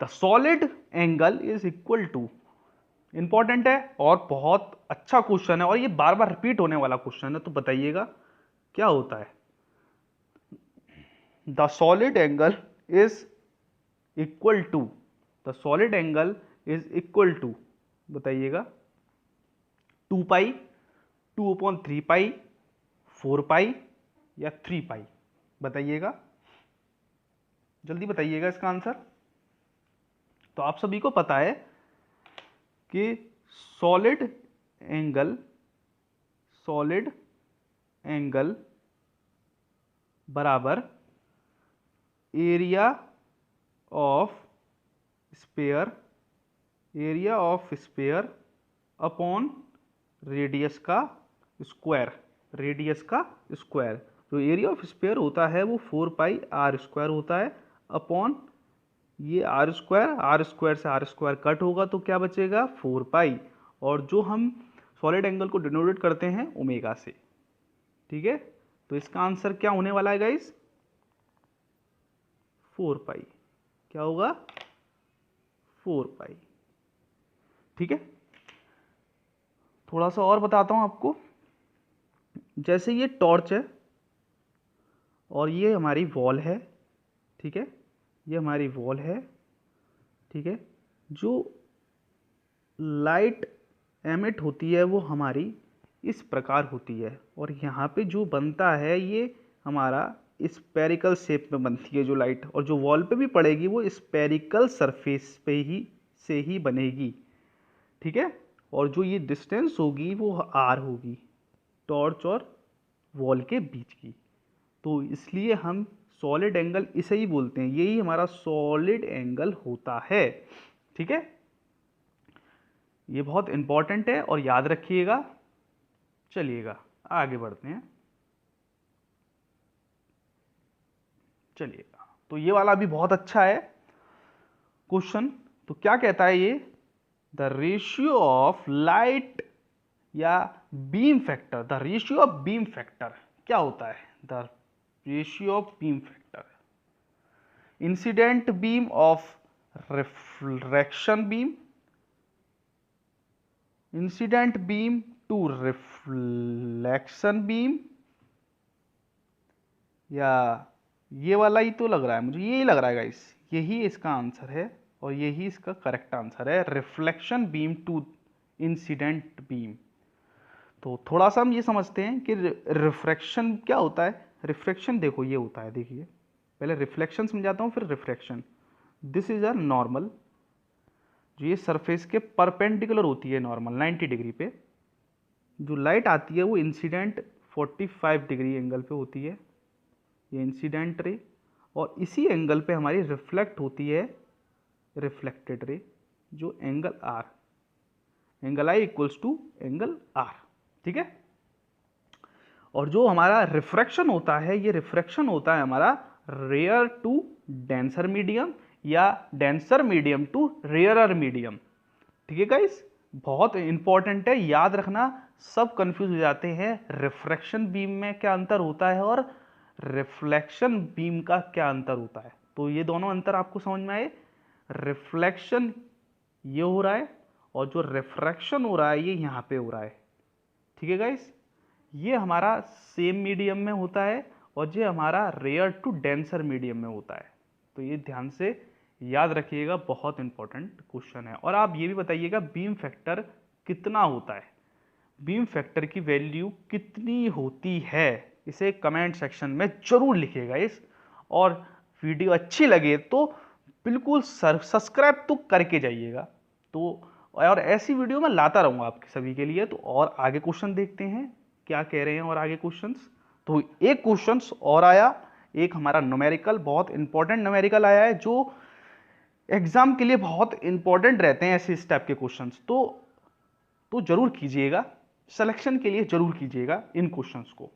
The solid angle is equal to, important है और बहुत अच्छा क्वेश्चन है, और ये बार बार रिपीट होने वाला क्वेश्चन है। तो बताइएगा क्या होता है। The solid angle is equal to, the solid angle is equal to, बताइएगा 2 पाई, 2/3 पाई, 4 पाई या 3 पाई। बताइएगा, जल्दी बताइएगा इसका आंसर। तो आप सभी को पता है कि सॉलिड एंगल बराबर area of sphere upon radius का स्क्वायर, जो एरिया ऑफ स्पेयर होता है वो 4 पाई आर स्क्वायर होता है, अपॉन ये आर स्क्वायर से आर स्क्वायर कट होगा तो क्या बचेगा 4 पाई, और जो हम सॉलिड एंगल को डिनोट करते हैं ओमेगा से, ठीक है। तो इसका आंसर क्या होने वाला है गाइस, 4 पाई। क्या होगा, 4 पाई, ठीक है। थोड़ा सा और बताता हूं आपको। जैसे ये टॉर्च है और ये हमारी वॉल है, ठीक है, ये हमारी वॉल है, ठीक है। जो लाइट एमिट होती है वो हमारी इस प्रकार होती है, और यहाँ पे जो बनता है ये हमारा स्पेरिकल शेप में बनती है जो लाइट, और जो वॉल पे भी पड़ेगी वो स्पेरिकल सरफेस पे ही बनेगी, ठीक है। और जो ये डिस्टेंस होगी वो आर होगी, टॉर्च और वॉल के बीच की। तो इसलिए हम सॉलिड एंगल इसे ही बोलते हैं, यही हमारा सॉलिड एंगल होता है, ठीक है। ये बहुत इंपॉर्टेंट है और याद रखिएगा। चलिएगा आगे बढ़ते हैं। चलिएगा, तो ये वाला भी बहुत अच्छा है क्वेश्चन। तो क्या कहता है ये, द रेशियो ऑफ लाइट या beam factor, the ratio of beam factor क्या होता है, the ratio of beam factor, incident beam of reflection beam, incident beam to reflection beam, या ये वाला ही तो लग रहा है मुझे, यही लग रहा है गाइस, यही इसका आंसर है और यही इसका करेक्ट आंसर है, reflection beam to incident beam. तो थोड़ा सा हम ये समझते हैं कि रिफ्रैक्शन क्या होता है। रिफ्रैक्शन देखो ये होता है, देखिए पहले रिफ्लेक्शन समझाता हूँ फिर refraction. This is a normal, जो ये सरफेस के परपेंडिकुलर होती है नॉर्मल 90 डिग्री पे। जो लाइट आती है वो इंसिडेंट 45 डिग्री एंगल पे होती है, ये इंसिडेंट रे, और इसी एंगल पे हमारी रिफ्लेक्ट होती है रिफ्लेक्टेड रे, जो angle r, angle i equals to angle r, ठीक है। और जो हमारा रिफ्रैक्शन होता है, ये रिफ्रैक्शन होता है हमारा रेयर टू डेंसर मीडियम या denser medium to rarer medium, ठीक है गाइस। बहुत इंपॉर्टेंट है, याद रखना, सब कंफ्यूज हो जाते हैं रिफ्रैक्शन बीम में क्या अंतर होता है और रिफ्लेक्शन बीम का क्या अंतर होता है। तो ये दोनों अंतर आपको समझ में आए, रिफ्लेक्शन ये हो रहा है और जो रिफ्रैक्शन हो रहा है ये यहाँ पे हो रहा है, ठीक है गाइस। ये हमारा सेम मीडियम में होता है और ये हमारा रेयर टू डेंसर मीडियम में होता है। तो ये ध्यान से याद रखिएगा, बहुत इंपॉर्टेंट क्वेश्चन है। और आप ये भी बताइएगा बीम फैक्टर कितना होता है, बीम फैक्टर की वैल्यू कितनी होती है, इसे कमेंट सेक्शन में जरूर लिखिएगा इस। और वीडियो अच्छी लगे तो बिल्कुल सब्सक्राइब तो करके जाइएगा। तो और ऐसी वीडियो मैं लाता रहूँगा आपके सभी के लिए। तो और आगे क्वेश्चन देखते हैं क्या कह रहे हैं और आगे क्वेश्चंस। तो एक क्वेश्चंस और आया, एक हमारा न्यूमेरिकल, बहुत इंपॉर्टेंट न्यूमेरिकल आया है जो एग्जाम के लिए बहुत इंपॉर्टेंट रहते हैं ऐसे इस टाइप के क्वेश्चंस। तो जरूर कीजिएगा, सिलेक्शन के लिए जरूर कीजिएगा इन क्वेश्चंस को।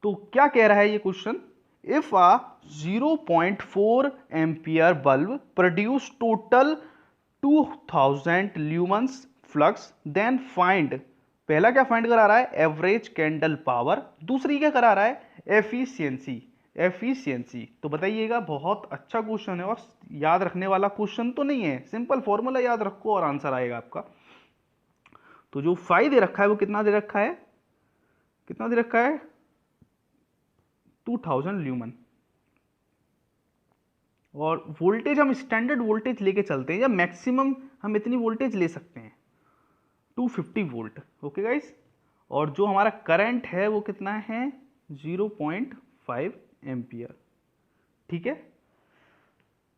तो क्या कह रहा है ये question, if a 0.4 ampere bulb produce total 2000 lumens flux then find, पहला क्या फाइंड करा रहा है, एवरेज कैंडल पावर, दूसरी क्या करा रहा है, एफिशिएंसी। एफिशिएंसी तो बताइएगा, बहुत अच्छा क्वेश्चन है और याद रखने वाला क्वेश्चन तो नहीं है, सिंपल फॉर्मूला याद रखो और आंसर आएगा आपका। तो जो फाई दे रखा है वो कितना दे रखा है, कितना दे रखा है, 2000 ल्यूमन। और वोल्टेज हम स्टैंडर्ड वोल्टेज लेके चलते हैं, या मैक्सिमम हम इतनी वोल्टेज ले सकते हैं 250 वोल्ट, ओके गाइस। और जो हमारा करंट है वो कितना है, 0.5 एम्पियर, ठीक है।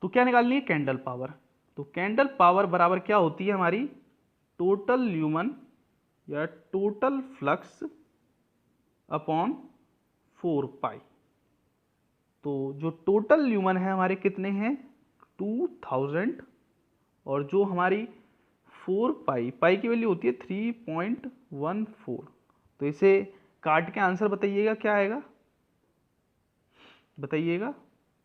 तो क्या निकालनी है, कैंडल पावर। तो कैंडल पावर बराबर क्या होती है हमारी, टोटल ल्यूमन या टोटल फ्लक्स अपॉन 4 पाई। तो जो टोटल ल्यूमन है हमारे कितने हैं, 2000, और जो हमारी 4 पाई, पाई की वैल्यू होती है 3.14। तो इसे काट के आंसर बताइएगा क्या आएगा, बताइएगा।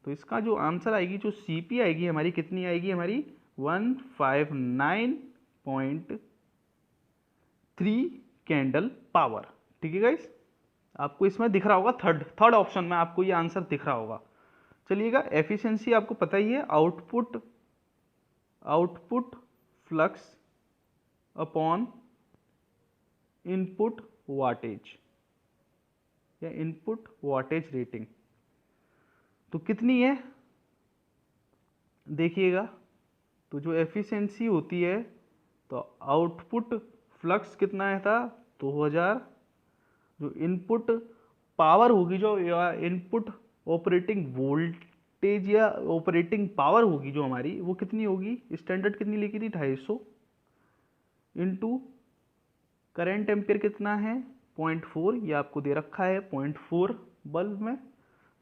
तो इसका जो आंसर आएगी, जो सीपी आएगी हमारी, कितनी आएगी हमारी, 159.3 कैंडल पावर, ठीक है गाइस। आपको इसमें दिख रहा होगा, थर्ड ऑप्शन में आपको ये आंसर दिख रहा होगा। चलिएगा, एफिशिएंसी आपको पता ही है, output flux upon input wattage या इनपुट वाटेज रेटिंग। तो कितनी है देखिएगा, तो जो एफिशिएंसी होती है, तो आउटपुट फ्लक्स कितना है था 2000, जो इनपुट पावर होगी, जो इनपुट ऑपरेटिंग वोल्टेज या ऑपरेटिंग पावर होगी जो हमारी, वो कितनी होगी, स्टैंडर्ड कितनी लिखी थी 250, इंटू करेंट एम्पियर कितना है 0.4, ये आपको दे रखा है 0.4 बल्ब में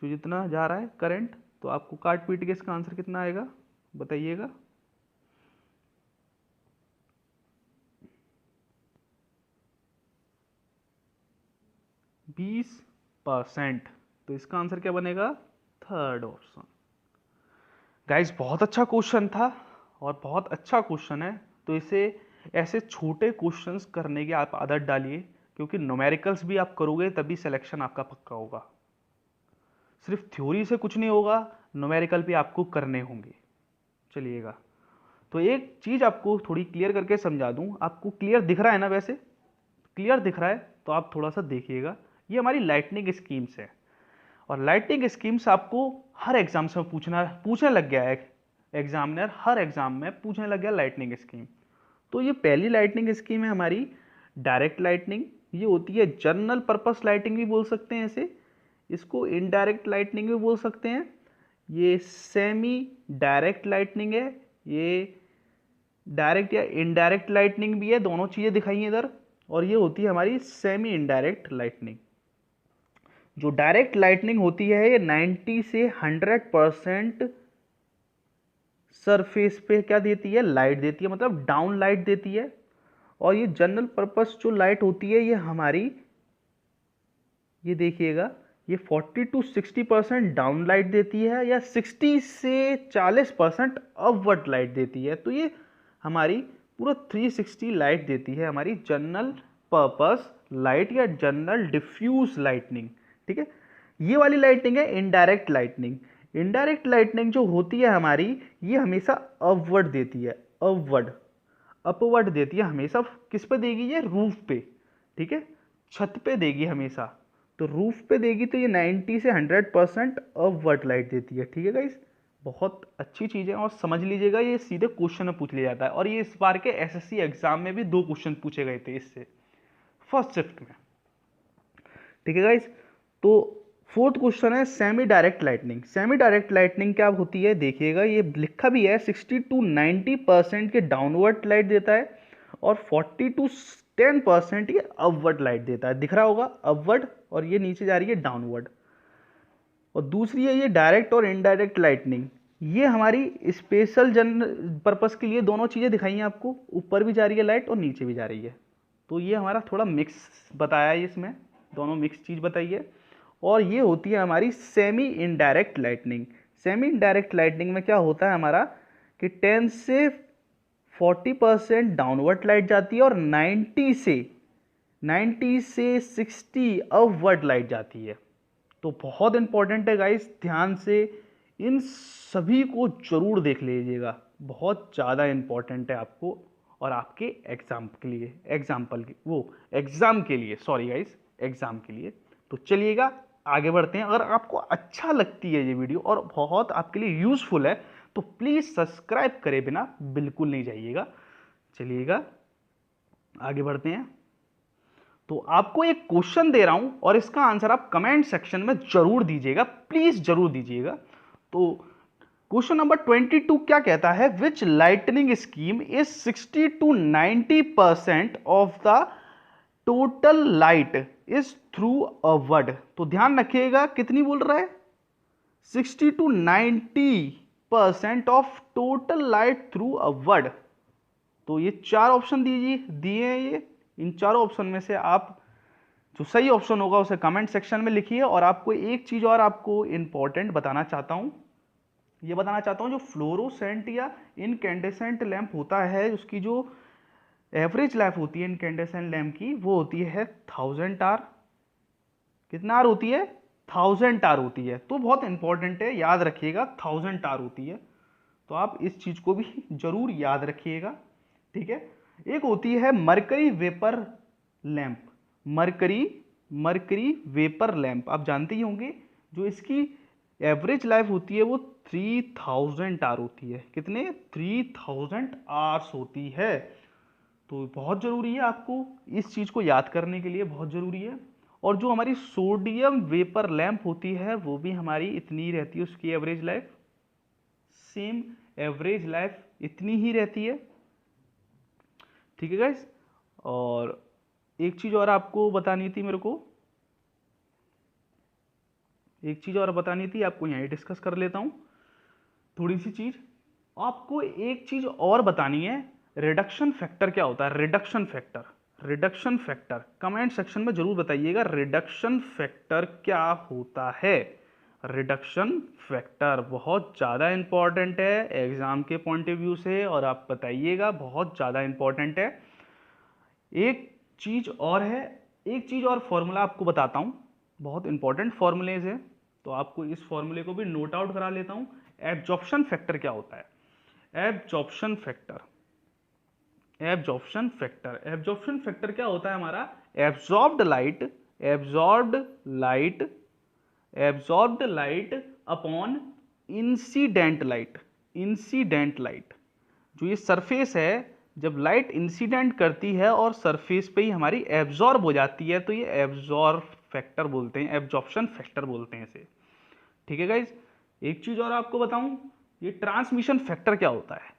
जो जितना जा रहा है करंट। तो आपको काट पीट के इसका आंसर कितना आएगा बताइएगा। बीस %। तो इसका आंसर क्या बनेगा, थर्ड ऑप्शन। गाइस बहुत अच्छा क्वेश्चन था और बहुत अच्छा क्वेश्चन है। तो इसे ऐसे छोटे क्वेश्चंस करने की आप आदत डालिए, क्योंकि न्यूमेरिकल्स भी आप करोगे तभी सिलेक्शन आपका पक्का होगा। सिर्फ थ्योरी से कुछ नहीं होगा, न्यूमेरिकल भी आपको करने होंगे। चलिएगा, तो एक चीज़ आपको थोड़ी क्लियर करके समझा दूं। आपको क्लियर दिख रहा है ना, वैसे क्लियर दिख रहा है तो आप थोड़ा सा देखिएगा। ये हमारी लाइटनिंग स्कीम्स है और लाइटनिंग स्कीम्स आपको हर एग्जाम से पूछने लग गया है, एग्जामिनर हर एग्जाम में पूछने लग गया लाइटनिंग स्कीम। तो ये पहली लाइटनिंग स्कीम है हमारी डायरेक्ट लाइटनिंग। ये होती है जनरल पर्पस लाइटिंग भी बोल सकते हैं इसे, इसको इनडायरेक्ट लाइटनिंग भी बोल सकते हैं। ये सेमी डायरेक्ट लाइटनिंग है, ये डायरेक्ट या इनडायरेक्ट लाइटनिंग भी है, दोनों चीज़ें दिखाई हैं इधर। और ये होती है हमारी सेमी इनडायरेक्ट लाइटनिंग। जो डायरेक्ट लाइटनिंग होती है ये 90 से 100% सरफेस पे क्या देती है, लाइट देती है, मतलब डाउन लाइट देती है। और ये जनरल पर्पस जो लाइट होती है ये हमारी, ये देखिएगा, ये 40 to 60% डाउन लाइट देती है या 60 से 40% अपवर्ड लाइट देती है। तो ये हमारी पूरा 360 लाइट देती है हमारी जनरल पर्पस लाइट या जनरल डिफ्यूज लाइटनिंग। ठीक है, ये वाली लाइटनिंग है इनडायरेक्ट लाइटनिंग। इनडायरेक्ट लाइटनिंग जो होती है हमारी, ये हमेशा अपवर्ड देती है, अपवर्ड देती है हमेशा। किस पे देगी, ये रूफ पे, ठीक है, छत पे देगी हमेशा। तो रूफ पे देगी तो ये 90 से 100% अपवर्ड लाइट देती है। ठीक है गाइस, बहुत अच्छी चीज़ है और समझ लीजिएगा, ये सीधे क्वेश्चन में पूछ लिया जाता है। और ये इस बार के एसएससी एग्जाम में भी 2 क्वेश्चन पूछे गए थे इससे, फर्स्ट शिफ्ट में। ठीक है गाइस, तो फोर्थ क्वेश्चन है semi direct lightning. Semi direct lightning क्या होती है, देखिएगा ये लिखा भी है 60 to 90% के डाउनवर्ड लाइट देता है और 40 to 10% ये अपवर्ड लाइट देता है। दिख रहा होगा अपवर्ड, और ये नीचे जा रही है डाउनवर्ड। और दूसरी है ये डायरेक्ट और इनडायरेक्ट लाइटनिंग। ये हमारी स्पेशल जन पर्पस के लिए दोनों चीज़ें दिखाई हैं आपको, ऊपर भी जा रही है लाइट और नीचे भी जा रही है। तो ये हमारा थोड़ा मिक्स बताया है, इसमें दोनों मिक्स चीज़ बताई है। और ये होती है हमारी semi indirect lightning. Semi indirect lightning में क्या होता है हमारा कि 10 से 40% डाउनवर्ड लाइट जाती है और 90 से 60 अपवर्ड लाइट जाती है। तो बहुत इंपॉर्टेंट है गाइस, ध्यान से इन सभी को जरूर देख लीजिएगा, बहुत ज़्यादा इंपॉर्टेंट है आपको और आपके एग्जाम के लिए, एग्जाम के लिए, सॉरी गाइस, एग्जाम के लिए। तो चलिएगा आगे बढ़ते हैं। अगर आपको अच्छा लगती है ये वीडियो और बहुत आपके लिए यूजफुल है तो प्लीज़ सब्सक्राइब करे बिना बिल्कुल नहीं जाइएगा। चलिएगा आगे बढ़ते हैं। तो आपको एक क्वेश्चन दे रहा हूं और इसका आंसर आप कमेंट सेक्शन में जरूर दीजिएगा, प्लीज जरूर दीजिएगा। तो क्वेश्चन नंबर 22 क्या कहता है, which lightning scheme is 60 to 90% of the total light is through a word. तो ध्यान रखिएगा कितनी बोल रहा है, 60 to 90% of total light through a word. तो ये 4 ऑप्शन दिए हैं ये, इन चारों ऑप्शन में से आप जो सही ऑप्शन होगा उसे कमेंट सेक्शन में लिखिए। और आपको एक चीज और आपको इंपॉर्टेंट बताना चाहता हूं, ये बताना चाहता हूं, जो फ्लोरोसेंट या इनकैंडेसेंट लैंप होता है उसकी जो एवरेज लाइफ होती है इनकैंडेसेंट लैंप की, वो होती है 1000 आर। कितना आर होती है, 1000 आर होती है। तो बहुत इंपॉर्टेंट है, याद रखिएगा 1000 आर होती है। तो आप इस चीज को भी जरूर याद रखिएगा। ठीक है, एक होती है mercury vapour lamp, mercury vapour lamp, आप जानते ही होंगे। जो इसकी एवरेज लाइफ होती है वो 3000 आर होती है। कितने, 3000 आवर्स होती है। तो बहुत ज़रूरी है आपको इस चीज़ को याद करने के लिए, बहुत ज़रूरी है। और जो हमारी सोडियम वेपर लैंप होती है वो भी हमारी इतनी रहती है, उसकी average life, same average life इतनी ही रहती है। ठीक है गाइस, और एक चीज़ और आपको बतानी थी, मेरे को एक चीज़ और बतानी थी, आपको यहीं डिस्कस कर लेता हूँ थोड़ी सी चीज़। आपको एक चीज़ और बतानी है, रिडक्शन फैक्टर क्या होता है, रिडक्शन फैक्टर कमेंट सेक्शन में जरूर बताइएगा, रिडक्शन फैक्टर क्या होता है। रिडक्शन फैक्टर बहुत ज़्यादा इंपॉर्टेंट है एग्ज़ाम के पॉइंट ऑफ व्यू से, और आप बताइएगा, बहुत ज़्यादा इंपॉर्टेंट है। एक चीज़ और है, एक चीज़ और फॉर्मूला आपको बताता हूँ, बहुत इंपॉर्टेंट फॉर्मूलेज है, तो आपको इस फॉर्मूले को भी नोट आउट करा लेता हूँ। एब्जॉर्प्शन फैक्टर क्या होता है, एब्जॉर्प्शन फैक्टर क्या होता है हमारा, absorbed light absorbed light upon incident light. Incident light, जो ये सरफेस है, जब लाइट इंसिडेंट करती है और सरफेस पे ही हमारी एब्जॉर्ब हो जाती है, तो ये एब्जॉर्ब फैक्टर बोलते हैं, एब्जॉर्प्शन फैक्टर बोलते हैं इसे। ठीक है गाइज, एक चीज और आपको बताऊं, ये ट्रांसमिशन फैक्टर क्या होता है?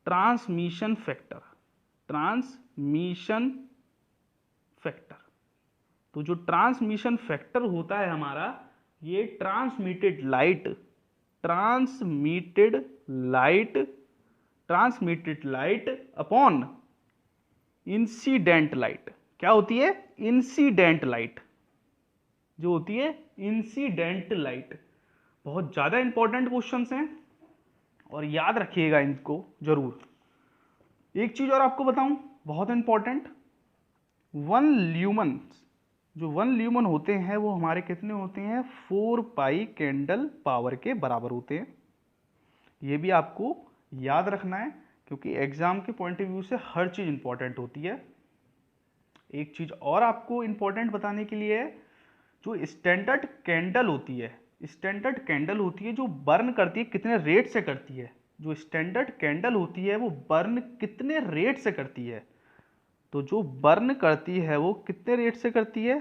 ट्रांसमिशन फैक्टर, ट्रांसमिशन फैक्टर, तो जो ट्रांसमिशन फैक्टर होता है हमारा, ये transmitted light, transmitted light, transmitted light upon incident light. क्या होती है? इंसिडेंट लाइट, जो होती है इंसिडेंट लाइट। बहुत ज्यादा इंपॉर्टेंट क्वेश्चंस हैं और याद रखिएगा इनको जरूर। एक चीज और आपको बताऊं, बहुत इंपॉर्टेंट, वन ल्यूमन, जो वन ल्यूमन होते हैं वो हमारे कितने होते हैं? 4 पाई कैंडल पावर के बराबर होते हैं। ये भी आपको याद रखना है, क्योंकि एग्जाम के पॉइंट ऑफ व्यू से हर चीज इंपॉर्टेंट होती है। एक चीज और आपको इंपॉर्टेंट बताने के लिए है, जो स्टैंडर्ड कैंडल होती है, स्टैंडर्ड कैंडल होती है जो बर्न करती है, कितने रेट से करती है? जो स्टैंडर्ड कैंडल होती है वो बर्न कितने रेट से करती है? तो जो बर्न करती है वो कितने रेट से करती है?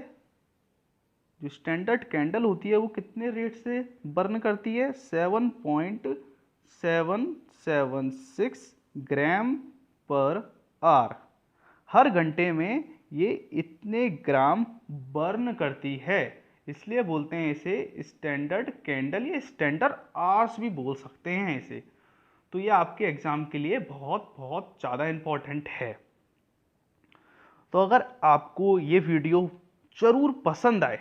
जो स्टैंडर्ड कैंडल होती है वो कितने रेट से बर्न करती है? 7.776 ग्राम पर आवर। हर घंटे में ये इतने ग्राम बर्न करती है, इसलिए बोलते हैं इसे स्टैंडर्ड कैंडल, या स्टैंडर्ड आवर्स भी बोल सकते हैं इसे। तो ये आपके एग्जाम के लिए बहुत बहुत ज़्यादा इंपॉर्टेंट है। तो अगर आपको ये वीडियो ज़रूर पसंद आए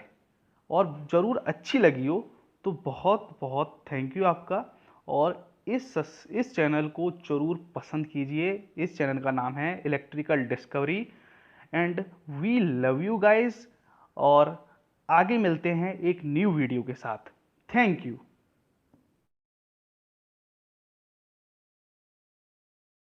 और ज़रूर अच्छी लगी हो, तो बहुत बहुत थैंक यू आपका। और इस चैनल को ज़रूर पसंद कीजिए। इस चैनल का नाम है electrical discovery, and we love you guys. और आगे मिलते हैं एक न्यू वीडियो के साथ। Thank you.